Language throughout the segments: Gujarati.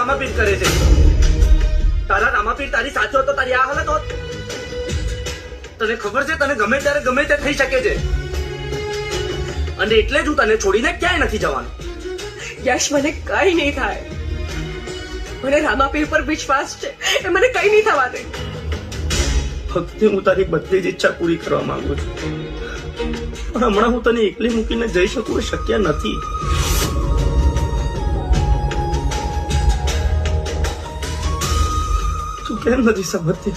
રામાપીર કરે છે. તારા રામાપીર તારી સાચો હતો તારી આ હાલત હોત. તને ખબર છે તને ગમે ત્યારે ગમે તે થઈ શકે છે, અને એટલે જ હું તને છોડીને ક્યાંય નથી જવાનું. યશ, મને કઈ નહીં થાય. મને રામાપીર પર વિશ્વાસ છે, એ મને કઈ નહીં થવા દે. ભક્તિ, હું તારી બધી જ ઈચ્છા પૂરી કરવા માંગુ છું, પણ હમણાં હું તને એકલી મૂકીને જઈ શકું એ શક્ય નથી. તું કેમ નથી સમજતી?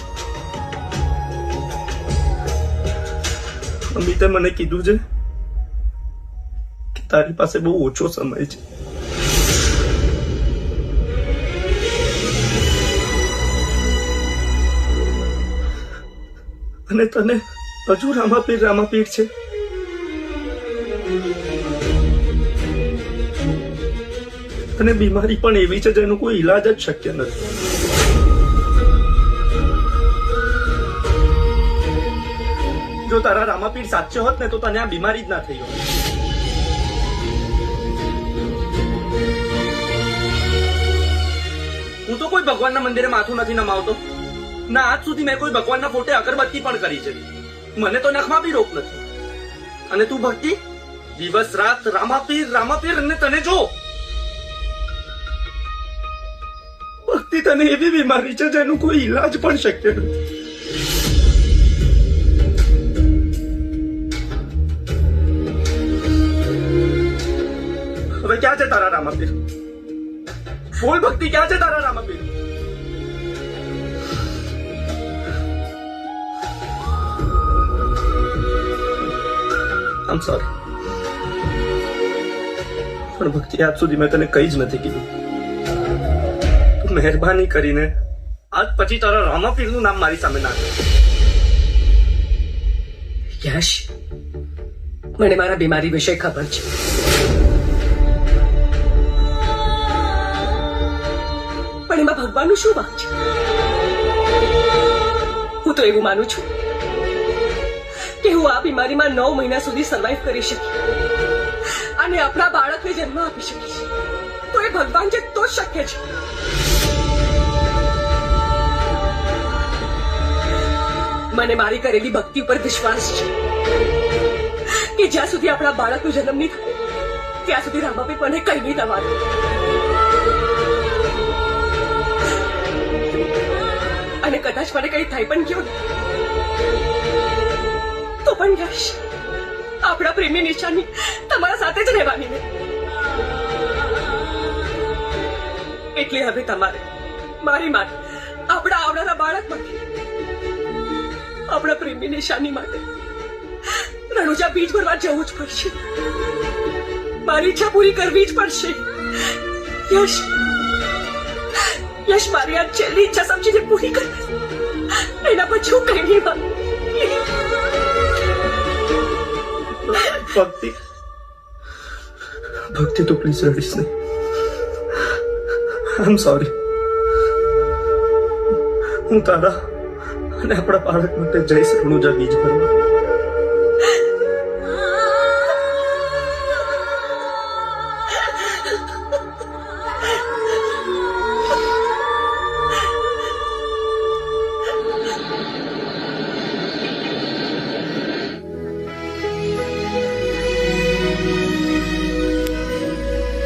અમિતે મને કીધું છે કે તારી પાસે બહુ ઓછો સમય છે. અને તને હજુ રામાપીર છે. અને બીમારી પણ એવી છે જેનું કોઈ ઈલાજ જ શક્ય નથી. જો તારા રામાપીર સાચે હોત ને તો તને આ બીમારી જ ના થઈ હોત. હું તો કોઈ ભગવાનના મંદિરે માથું નથી નમાવતો, ના આજ સુધી મેં કોઈ ભગવાનના ફોટે અગરબત્તી પણ કરી છે. મને તો નખમાં બી રોક નથી. અને તું ભક્તિ, દિવસ રાત રામાપીર અને તને જો ભક્તિ, તને એવી બીમારી છે જેનું કોઈ ઈલાજ પણ શક્ય નથી. હવે ક્યાં છે તારા રામાપીર? બોલ ભક્તિ, ક્યાં છે તારા રામાપીર? આમ સોરી, પણ ભક્તિ આજ સુધી મેં તને કઈ જ નથી કીધું. તું મહેરબાની કરીને આજ પછી તારા રામાપીરનું નામ મારી સામે નાખ. યશ, મને મારા બીમારી વિશે ખબર છે. પણ એમાં ભગવાનનું શું વાંક છે? હું તો એવું માનું છું કે હું આ બીમારીમાં 9 મહિના સુધી સર્વાઈવ કરી શકી અને આપણા બાળકને જન્મ આપી શકીશ. તો એ ભગવાન છે તો જ શક્ય છે. મને મારી કરેલી ભક્તિ ઉપર વિશ્વાસ છે કે જ્યાં સુધી આપણા બાળકનો જન્મ નહીં થાય ત્યાં સુધી રામાપીર મને કઈ નહીં થવાનું. અને કદાચ મને કઈ થઈ પણ ગયું તો પણ યશ, આપણા પ્રેમની નિશાની તમારા સાથે જ રહેવાની ને. એટલે હવે તમારે મારી માટે, આપણા આવનારા બાળક માટે, આપણા પ્રેમની નિશાની માટે રણુજા બીજ ભરવા જવું જ પડશે. મારી ઈચ્છા પૂરી કરવી જ પડશે. યશ, મારી આ છેલ્લી ઈચ્છા સમજીને પૂરી કર. એના પછી હું કઈ નહીં માંગુ. ભક્તિ, તો પ્લીઝ રડીશ નહીં. આઈ એમ સોરી. હું તારા અને આપણા બાળક માટે જઈશ રણુજા બીજ ભરવા.